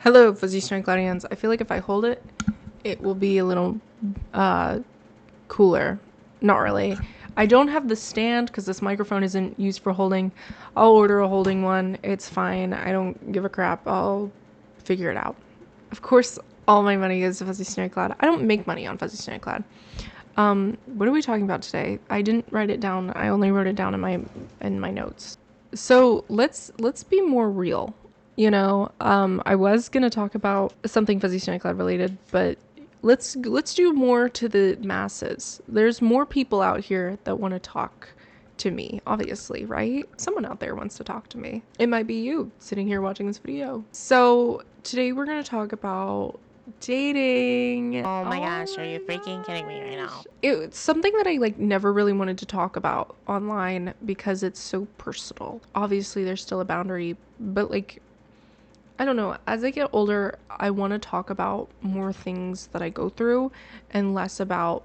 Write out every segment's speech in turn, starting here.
Hello, Fuzzy String Gladians. I feel like if I hold it, it will be a little cooler. Not really. I don't have the stand because this microphone isn't used for holding. I'll order a holding one. It's fine. I don't give a crap. I'll figure it out. Of course, all my money is Fuzzy Snake Cloud. I don't make money on Fuzzy Snake Cloud. What are we talking about today? I didn't write it down. I only wrote it down in my notes. So let's be more real. I was gonna talk about something Fuzzy Snake Cloud related, but let's do more to the masses. There's more people out here that want to talk to me, obviously, right? Someone out there wants to talk to me. It might be you sitting here watching this video. So today we're gonna talk about dating. Oh my gosh, are you freaking kidding me right now? It's something that I never really wanted to talk about online because it's so personal. Obviously there's still a boundary, but I don't know, as I get older, I want to talk about more things that I go through and less about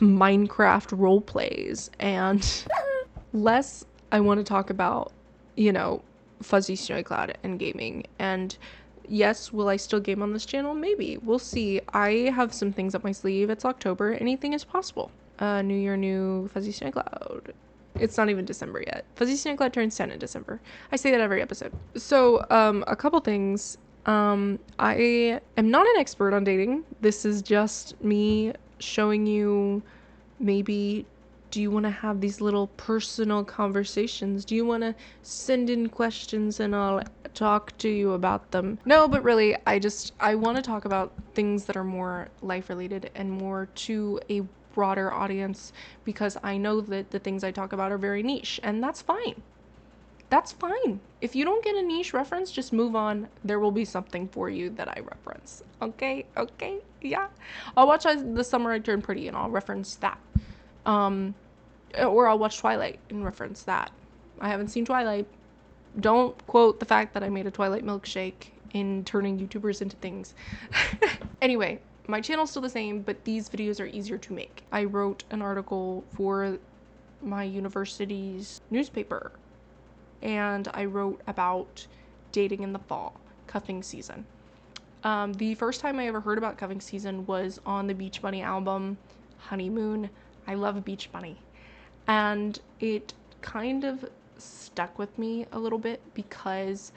Minecraft role plays, and less I want to talk about, Fuzzy Snowy Cloud and gaming. And yes, will I still game on this channel? Maybe. We'll see. I have some things up my sleeve. It's October. Anything is possible. New year, new Fuzzy Snowy Cloud. It's not even December yet. Fuzzy Snowy Cloud turns 10 in December. I say that every episode. So, a couple things. I am not an expert on dating. This is just me showing you, maybe, do you want to have these little personal conversations? Do you want to send in questions and I'll talk to you about them? No, but really, I want to talk about things that are more life related and more to a broader audience, because I know that the things I talk about are very niche, and that's fine. That's fine. If you don't get a niche reference, just move on. There will be something for you that I reference. Okay? Okay? Yeah. I'll watch The Summer I Turned Pretty and I'll reference that. Or I'll watch Twilight and reference that. I haven't seen Twilight. Don't quote the fact that I made a Twilight milkshake in turning YouTubers into things. Anyway, my channel's still the same, but these videos are easier to make. I wrote an article for my university's newspaper, and I wrote about dating in the fall, cuffing season. The first time I ever heard about cuffing season was on the Beach Bunny album, Honeymoon. I love Beach Bunny. And it kind of stuck with me a little bit because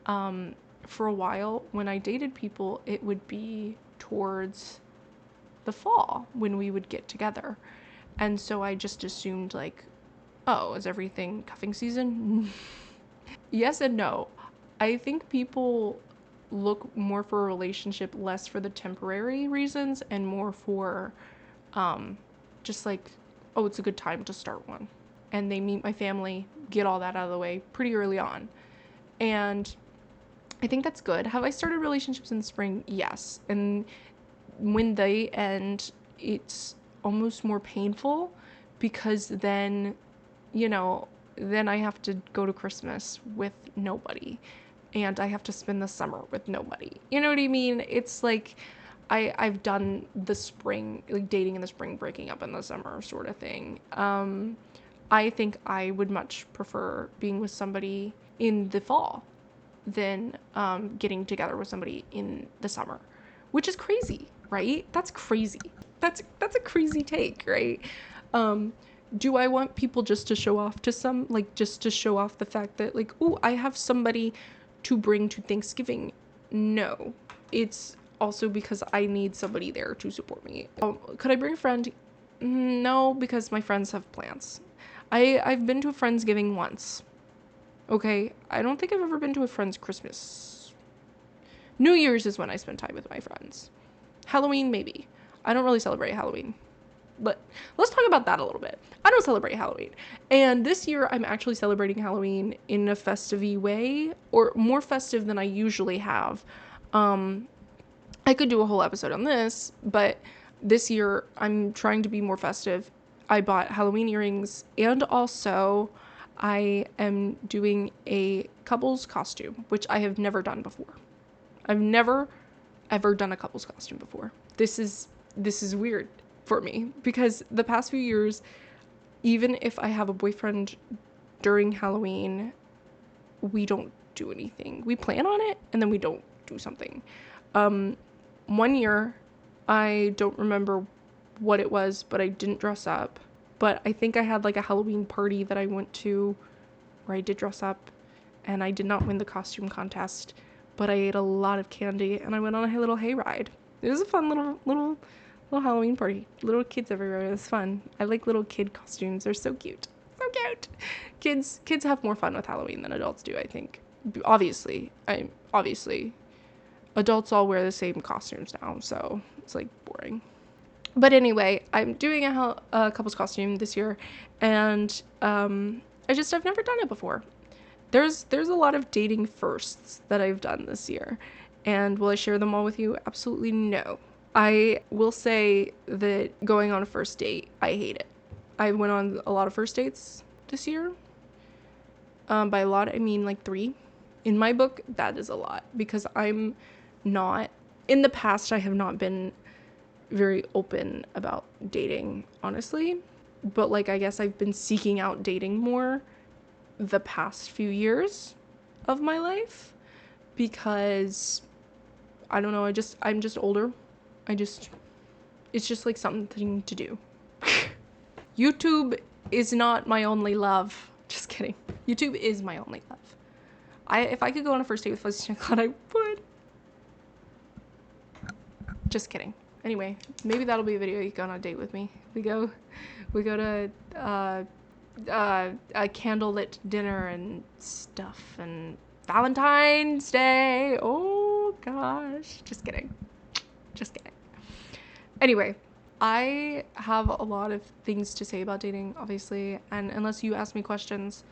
for a while when I dated people, it would be towards the fall when we would get together. And so I just assumed, oh, is everything cuffing season? Yes and no. I think people look more for a relationship less for the temporary reasons and more for just oh, it's a good time to start one. And they meet my family, get all that out of the way pretty early on. And I think that's good. Have I started relationships in the spring? Yes. And when they end, it's almost more painful because then, then I have to go to Christmas with nobody and I have to spend the summer with nobody. You know what I mean? It's like I've done the spring, dating in the spring, breaking up in the summer sort of thing. I think I would much prefer being with somebody in the fall than getting together with somebody in the summer, which is crazy, right? That's crazy. That's a crazy take, right? Do I want people just to show off to just to show off the fact that oh, I have somebody to bring to Thanksgiving? No, it's also because I need somebody there to support me. Could I bring a friend? No, because my friends have plans. I've been to a Friendsgiving once. Okay, I don't think I've ever been to a friend's Christmas. New Year's is when I spend time with my friends. Halloween, maybe. I don't really celebrate Halloween. But let's talk about that a little bit. I don't celebrate Halloween. And this year I'm actually celebrating Halloween in a festive-y way, or more festive than I usually have. I could do a whole episode on this, but this year I'm trying to be more festive. I bought Halloween earrings, and also I am doing a couple's costume, which I have never done before. I've never ever done a couple's costume before. This is weird for me because the past few years, even if I have a boyfriend during Halloween, we don't do anything. We plan on it and then we don't do something. 1 year, I don't remember what it was, but I didn't dress up. But I think I had like a Halloween party that I went to where I did dress up, and I did not win the costume contest, but I ate a lot of candy and I went on a little hayride. It was a fun little Halloween party. Little kids everywhere. It was fun. I like little kid costumes. They're so cute. So cute. Kids have more fun with Halloween than adults do, I think. Obviously, adults all wear the same costumes now, so it's like boring. But anyway, I'm doing a couple's costume this year, and I've never done it before. There's a lot of dating firsts that I've done this year, and will I share them all with you? Absolutely no. I will say that going on a first date, I hate it. I went on a lot of first dates this year. By a lot, I mean like 3. In my book, that is a lot, because I'm not, in the past, I have not been very open about dating, honestly. But like, I guess I've been seeking out dating more the past few years of my life, because I don't know, I'm just older. It's just like something to do. YouTube is not my only love. Just kidding. YouTube is my only love. If I could go on a first date with Fuzzy Chocolate, I would. Just kidding. Anyway, maybe that'll be a video. You go on a date with me. We go to a candlelit dinner and stuff, and Valentine's Day. Oh gosh. Just kidding. Anyway, I have a lot of things to say about dating, obviously, and unless you ask me questions,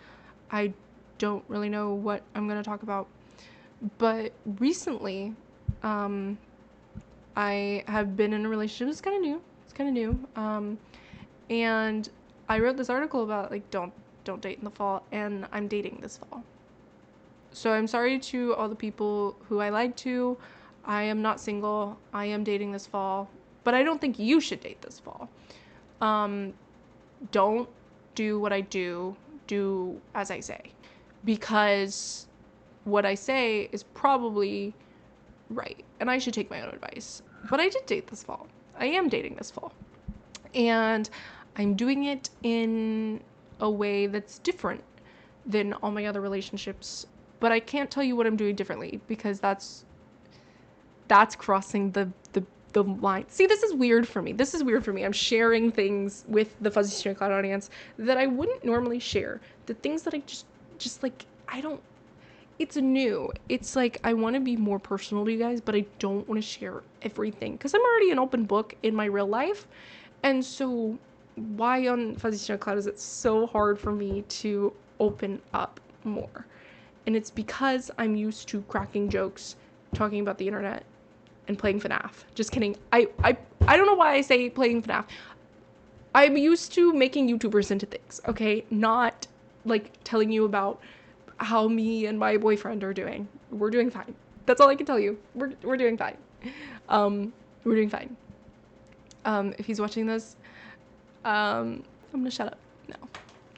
I don't really know what I'm gonna talk about. But recently, I have been in a relationship. It's kind of new. And I wrote this article about like don't date in the fall, and I'm dating this fall. So I'm sorry to all the people who I lied to. I am not single. I am dating this fall, but I don't think you should date this fall. Don't do what I do. Do as I say, because what I say is probably right, and I should take my own advice. But I did date this fall. I am dating this fall, and I'm doing it in a way that's different than all my other relationships. But I can't tell you what I'm doing differently, because that's crossing the line. See, this is weird for me. I'm sharing things with the Fuzzy String Cloud audience that I wouldn't normally share. The things that I just like, it's new. It's like, I want to be more personal to you guys, but I don't want to share everything, because I'm already an open book in my real life. And so why on Fuzzy String Cloud is it so hard for me to open up more? And it's because I'm used to cracking jokes, talking about the internet, and playing FNAF. Just kidding. I don't know why I say playing FNAF. I'm used to making YouTubers into things, okay? Not like telling you about how me and my boyfriend are doing. We're doing fine. That's all I can tell you. We're doing fine. We're doing fine. If he's watching this, I'm gonna shut up now.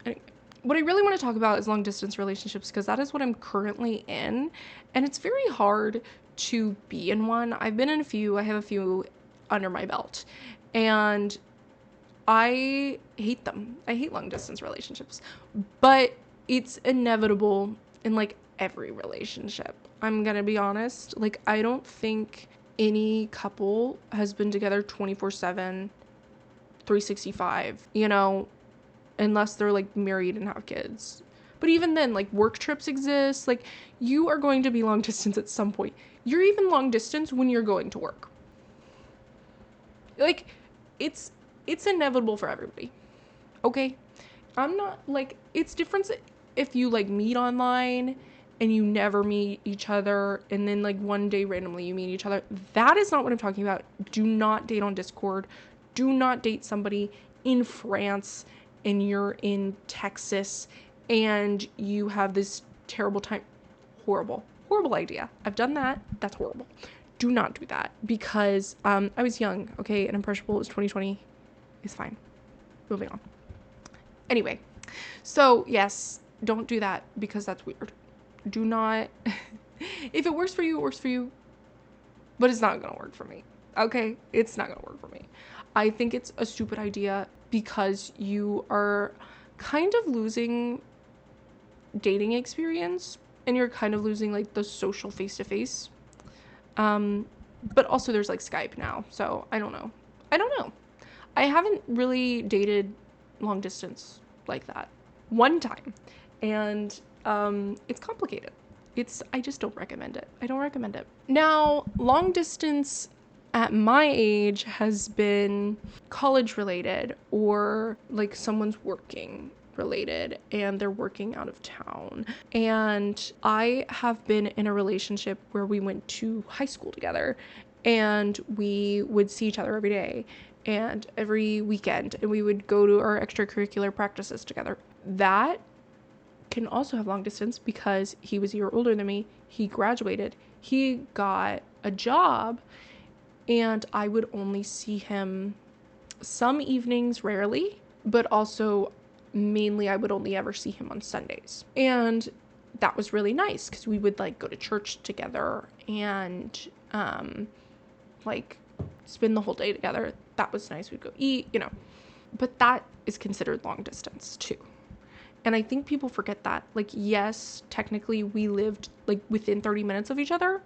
Anyway, what I really want to talk about is long distance relationships, because that is what I'm currently in, and it's very hard to be in one. I've been in a few. I have a few under my belt, and I hate them. I hate long distance relationships, but it's inevitable in like every relationship. I'm gonna be honest. Like, I don't think any couple has been together 24/7, 365, unless they're like married and have kids. But even then, like, work trips exist. Like, you are going to be long distance at some point. You're even long distance when you're going to work. Like, it's inevitable for everybody. Okay? I'm not like, it's different if you like meet online and you never meet each other, and then like one day randomly you meet each other. That is not what I'm talking about. Do not date on Discord. Do not date somebody in France and you're in Texas and you have this terrible time. Horrible idea. I've done that. That's horrible. Do not do that, because I was young, okay, and impressionable. It was 2020. It's fine. Moving on. Anyway, so yes, don't do that, because that's weird. Do not. If it works for you, it works for you. but it's not gonna work for me. Okay? It's not gonna work for me. I think it's a stupid idea because you are kind of losing dating experience and you're kind of losing like the social face-to-face. But also there's like Skype now, so I don't know. I haven't really dated long distance like that one time, and it's complicated. I just don't recommend it. I don't recommend it. Now, long distance at my age has been college related, or like someone's working related and they're working out of town. And I have been in a relationship where we went to high school together and we would see each other every day and every weekend, and we would go to our extracurricular practices together. That can also have long distance because he was a year older than me. He graduated, he got a job, and I would only see him some evenings, rarely, but also mainly I would only ever see him on Sundays. And that was really nice because we would like go to church together and like spend the whole day together. That was nice. We'd go eat, but that is considered long distance too. And I think people forget that. Like, yes, technically we lived like within 30 minutes of each other,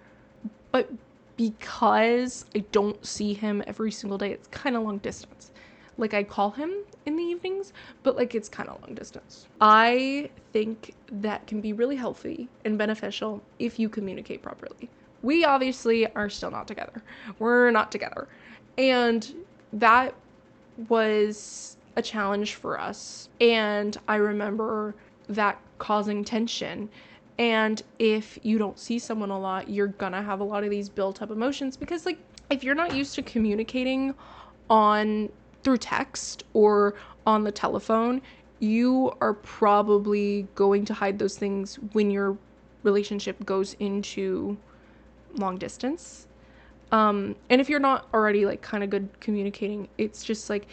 but because I don't see him every single day, it's kind of long distance. Like, I call him in the evenings, but like it's kind of long distance. I think that can be really healthy and beneficial if you communicate properly. We obviously are still not together. We're not together. And that was a challenge for us. And I remember that causing tension. And if you don't see someone a lot, you're gonna have a lot of these built up emotions because, like, if you're not used to communicating through text or on the telephone, you are probably going to hide those things when your relationship goes into long distance. And if you're not already like kind of good communicating, it's just like,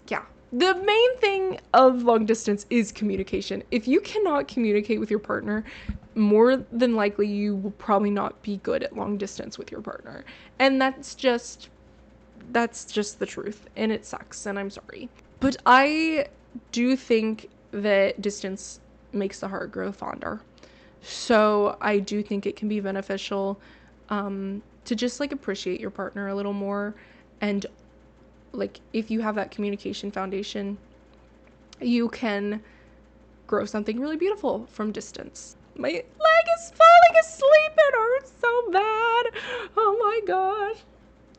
yeah. The main thing of long distance is communication. If you cannot communicate with your partner, more than likely you will probably not be good at long distance with your partner. And that's just the truth, and it sucks, and I'm sorry. But I do think that distance makes the heart grow fonder. So I do think it can be beneficial to just like appreciate your partner a little more. And like, if you have that communication foundation, you can grow something really beautiful from distance. My leg is falling asleep. It hurts so bad. Oh my gosh.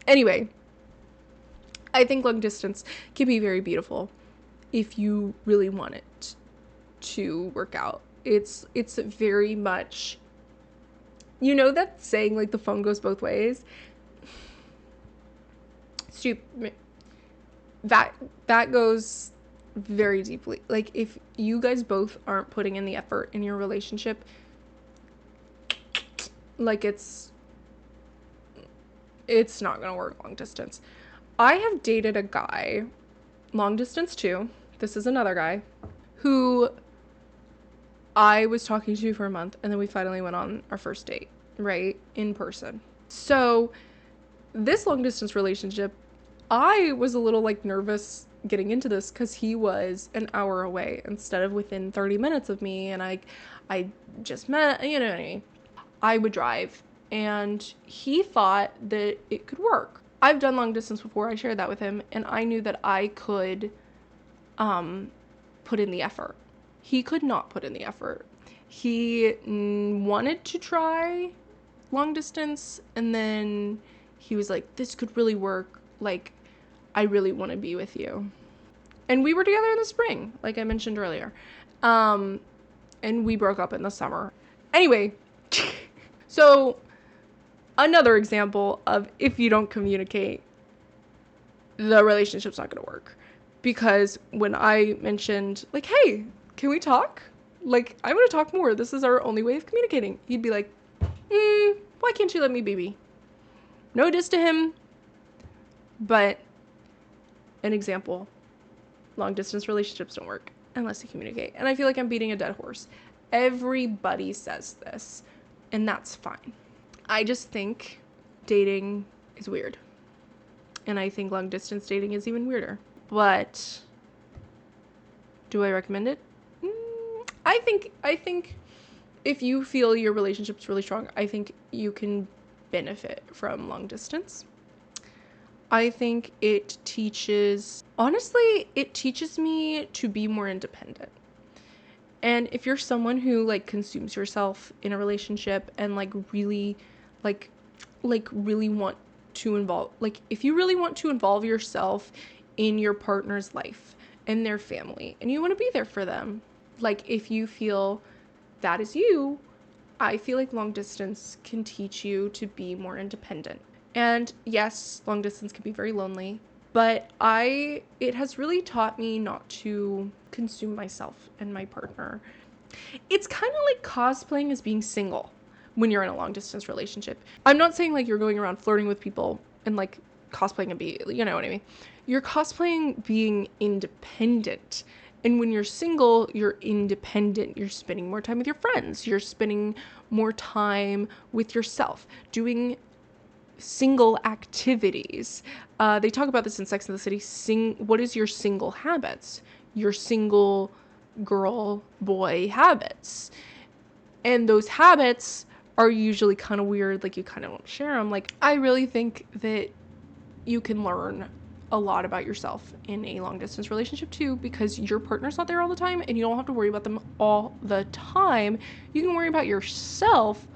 Anyway, I think long distance can be very beautiful if you really want it to work out. It's very much, that saying, like, the phone goes both ways. Stupid. That goes very deeply. Like, if you guys both aren't putting in the effort in your relationship, like, it's not gonna work long distance. I have dated a guy, long distance too. This is another guy who I was talking to for a month, and then we finally went on our first date, right? In person. So this long distance relationship, I was a little like nervous getting into this because he was an hour away instead of within 30 minutes of me, and I just met, what I mean? I would drive, and he thought that it could work. I've done long distance before. I shared that with him, and I knew that I could put in the effort. He could not put in the effort. He wanted to try long distance, and then he was like, this could really work. Like, I really want to be with you. And we were together in the spring, like I mentioned earlier. And we broke up in the summer. Anyway, so another example of if you don't communicate, the relationship's not going to work. Because when I mentioned, like, hey, can we talk? Like, I want to talk more. This is our only way of communicating. He'd be like, why can't you let me be me? No diss to him, but an example. Long distance relationships don't work unless you communicate. And I feel like I'm beating a dead horse. Everybody says this, and that's fine. I just think dating is weird. And I think long distance dating is even weirder. But do I recommend it? I think if you feel your relationship's really strong, I think you can benefit from long distance. I think it teaches me to be more independent. And if you're someone who like consumes yourself in a relationship and like really really want to involve, like if you really want to involve yourself in your partner's life and their family and you want to be there for them, like if you feel that is you, I feel like long distance can teach you to be more independent. And yes, long distance can be very lonely, but it has really taught me not to consume myself and my partner. It's kind of like cosplaying as being single when you're in a long distance relationship. I'm not saying like you're going around flirting with people and like cosplaying and be, you know what I mean? You're cosplaying being independent. And when you're single, you're independent. You're spending more time with your friends. You're spending more time with yourself, doing single activities. They talk about this in Sex and the City. What is your single habits? Your single girl, boy habits. And those habits are usually kind of weird. Like you kind of don't share them. Like I really think that you can learn a lot about yourself in a long distance relationship too, because your partner's not there all the time and you don't have to worry about them all the time. You can worry about yourself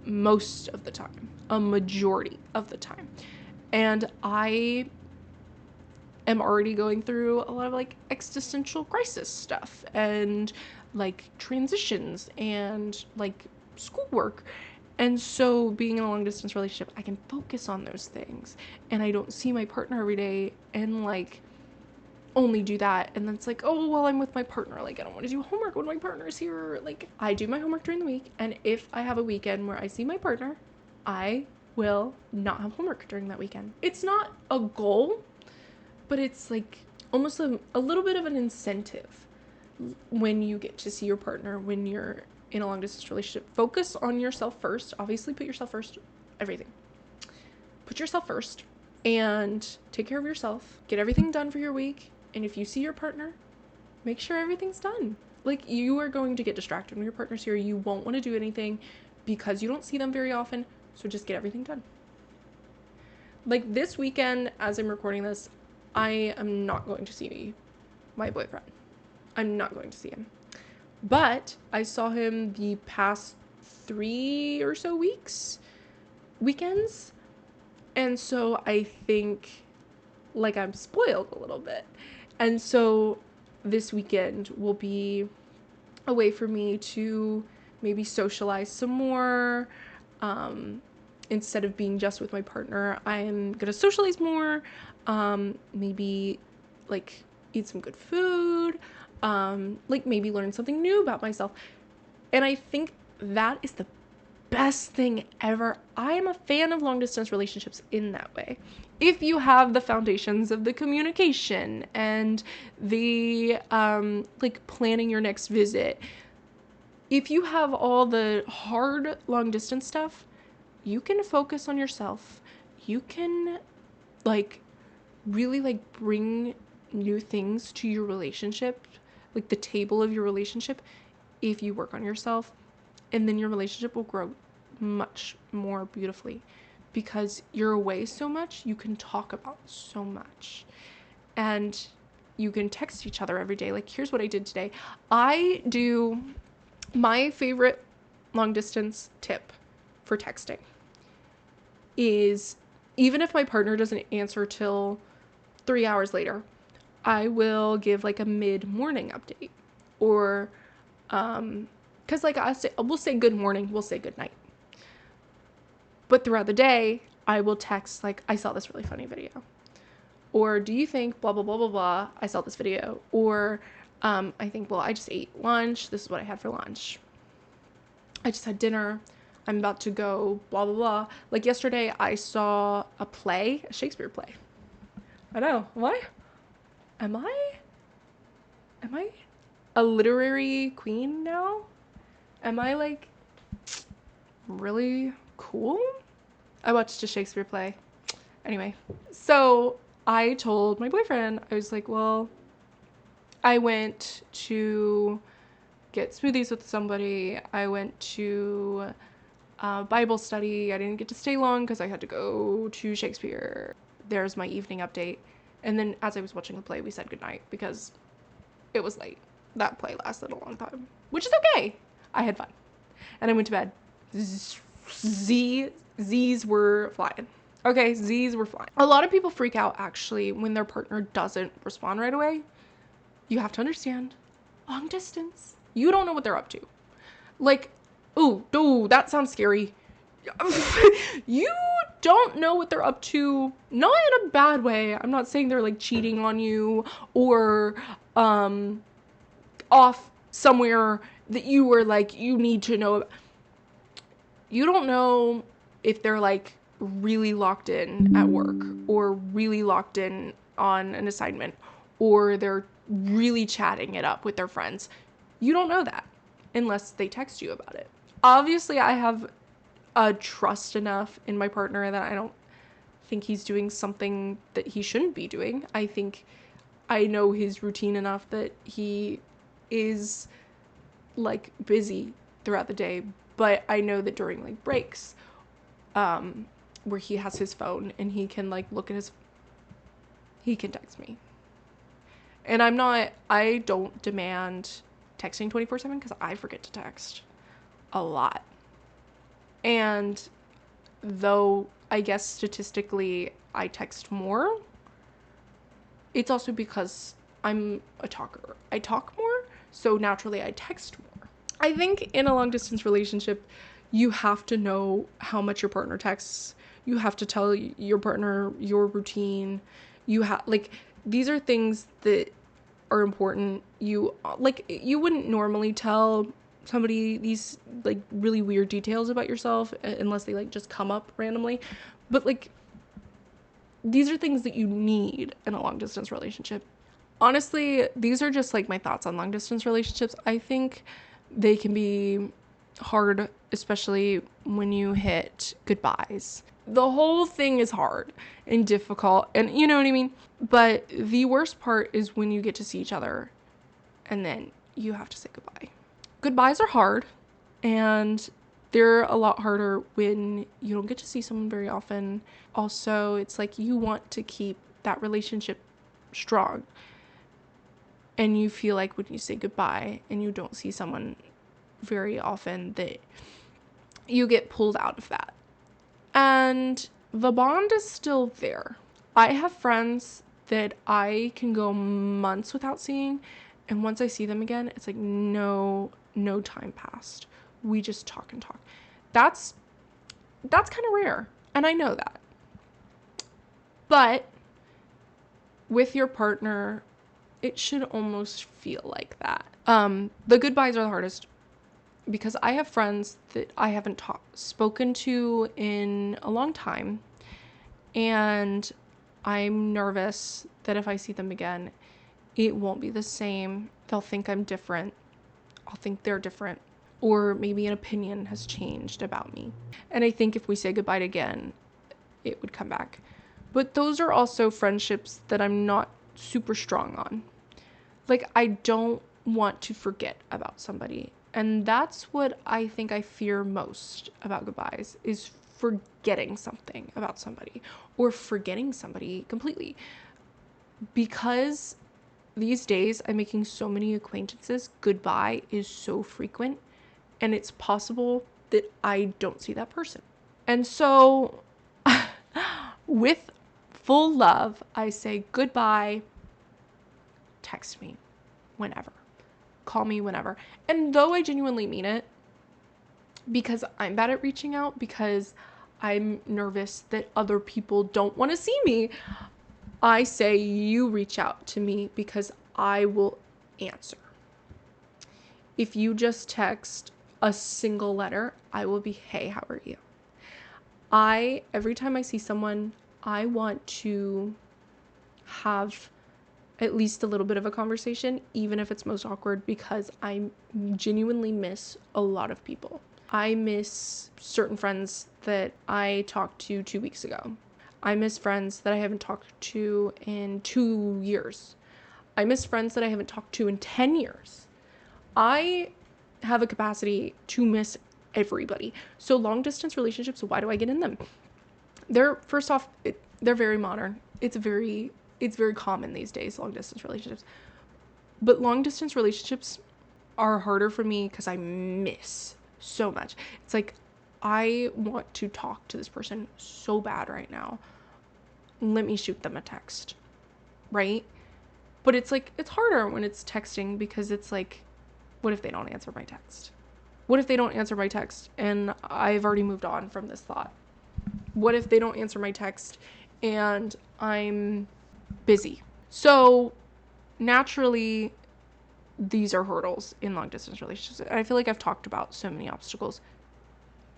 most of the time, a majority of the time. And I am already going through a lot of like existential crisis stuff and like transitions and like schoolwork. And so being in a long distance relationship, I can focus on those things and I don't see my partner every day and like only do that. And then it's like, oh, well, I'm with my partner. Like, I don't want to do homework when my partner's here. Like, I do my homework during the week. And if I have a weekend where I see my partner, I will not have homework during that weekend. It's not a goal, but it's like almost a little bit of an incentive when you get to see your partner when you're in a long distance relationship. Focus on yourself first. Obviously, put yourself first. Everything. Put yourself first and take care of yourself. Get everything done for your week. And if you see your partner, make sure everything's done. Like, you are going to get distracted when your partner's here. You won't want to do anything because you don't see them very often. So just get everything done. Like this weekend, as I'm recording this, I am not going to see my boyfriend. I'm not going to see him. But I saw him the past 3 or so weekends. And so I think like I'm spoiled a little bit. And so this weekend will be a way for me to maybe socialize some more. Instead of being just with my partner, I'm gonna socialize more. Maybe like eat some good food. Like maybe learn something new about myself. And I think that is the best thing ever. I am a fan of long distance relationships in that way. If you have the foundations of the communication and the like planning your next visit, if you have all the hard long distance stuff, you can focus on yourself. You can like really like bring new things to your relationship, like the table of your relationship, if you work on yourself. And then your relationship will grow much more beautifully because you're away so much. You can talk about so much and you can text each other every day. Like, here's what I did today. My favorite long distance tip for texting is, even if my partner doesn't answer till 3 hours later, I will give like a mid-morning update, or because like we'll say good morning, we'll say good night. But throughout the day, I will text like, I saw this really funny video. Or do you think blah, blah, blah, blah, blah, I saw this video. Or I think, well, I just ate lunch. This is what I had for lunch. I just had dinner. I'm about to go blah, blah, blah. Like yesterday, I saw a Shakespeare play. I know. Why? Am I a literary queen now? Am I like really cool? I watched a Shakespeare play. Anyway, so I told my boyfriend, I was like, well, I went to get smoothies with somebody. I went to Bible study. I didn't get to stay long because I had to go to Shakespeare. There's my evening update. And then as I was watching the play, we said goodnight because it was late. That play lasted a long time, which is okay. I had fun. And I went to bed. Z's were flying. Okay, Z's were flying. A lot of people freak out actually when their partner doesn't respond right away. You have to understand, long distance, you don't know what they're up to. Like, ooh, that sounds scary. You don't know what they're up to, not in a bad way. I'm not saying they're like cheating on you or off somewhere that you were like, you need to know. You don't know if they're like really locked in at work or really locked in on an assignment or they're really chatting it up with their friends. You don't know that unless they text you about it. Obviously, I have a trust enough in my partner that I don't think he's doing something that he shouldn't be doing. I think I know his routine enough that he is like busy throughout the day, but I know that during like breaks, where he has his phone and he can like look at he can text me. And I don't demand texting 24/7 because I forget to text a lot. And though I guess statistically I text more, it's also because I'm a talker. I talk more, so naturally I text more. I think in a long distance relationship, you have to know how much your partner texts. You have to tell your partner your routine. These are things that are important. You wouldn't normally tell somebody these like really weird details about yourself unless they like just come up randomly. But like these are things that you need in a long distance relationship. Honestly, these are just like my thoughts on long distance relationships. I think they can be hard, especially when you hit goodbyes. The whole thing is hard and difficult, and you know what I mean? But the worst part is when you get to see each other and then you have to say goodbye. Goodbyes are hard, and they're a lot harder when you don't get to see someone very often. Also, it's like you want to keep that relationship strong. And you feel like when you say goodbye and you don't see someone very often that you get pulled out of that. And the bond is still there. I have friends that I can go months without seeing, and once I see them again, it's like no time passed. We just talk and talk. That's kind of rare, and I know that. But with your partner, it should almost feel like that. The goodbyes are the hardest because I have friends that I haven't spoken to in a long time, and I'm nervous that if I see them again, it won't be the same. They'll think I'm different. I'll think they're different. Or maybe an opinion has changed about me. And I think if we say goodbye again, it would come back. But those are also friendships that I'm not super strong on. Like, I don't want to forget about somebody. And that's what I think I fear most about goodbyes, is forgetting something about somebody or forgetting somebody completely. Because these days I'm making so many acquaintances, goodbye is so frequent, and it's possible that I don't see that person. And so with full love, I say goodbye, text me whenever, call me whenever. And though I genuinely mean it, because I'm bad at reaching out, because I'm nervous that other people don't want to see me, I say you reach out to me because I will answer. If you just text a single letter, I will be, hey, how are you? Every time I see someone, I want to have at least a little bit of a conversation, even if it's most awkward, because I genuinely miss a lot of people. I miss certain friends that I talked to 2 weeks ago. I miss friends that I haven't talked to in 2 years. I miss friends that I haven't talked to in 10 years. I have a capacity to miss everybody. So long distance relationships, why do I get in them? First off, they're very modern. It's very common these days, long distance relationships. But long distance relationships are harder for me because I miss so much. It's like, I want to talk to this person so bad right now. Let me shoot them a text, right? But it's like, it's harder when it's texting because it's like, what if they don't answer my text? What if they don't answer my text and I've already moved on from this thought? What if they don't answer my text and I'm busy? So naturally, these are hurdles in long distance relationships. I feel like I've talked about so many obstacles,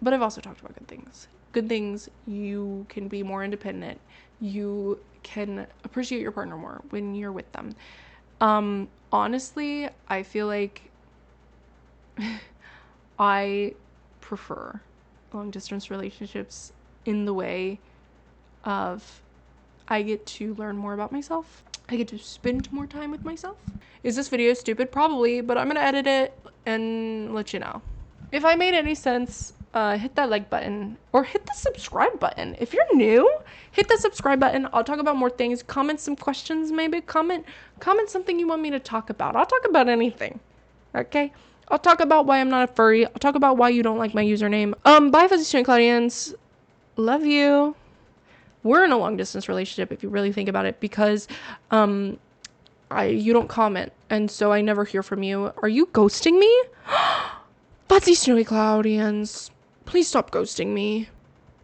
but I've also talked about good things. Good things, you can be more independent. You can appreciate your partner more when you're with them. Honestly, I feel like I prefer long distance relationships in the way of I get to learn more about myself. I get to spend more time with myself. Is this video stupid? Probably, but I'm gonna edit it and let you know. If I made any sense, hit that like button or hit the subscribe button. If you're new, hit the subscribe button. I'll talk about more things. Comment some questions, maybe. Comment something you want me to talk about. I'll talk about anything. Okay? I'll talk about why I'm not a furry. I'll talk about why you don't like my username. Bye, Fuzzy Student Claudians. Love you. We're in a long distance relationship if you really think about it, because you don't comment, and so I never hear from you. Are you ghosting me? Fuzzy Snowy Cloudians, please stop ghosting me.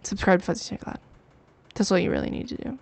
Subscribe to Fuzzy Snowy Cloud. That's all you really need to do.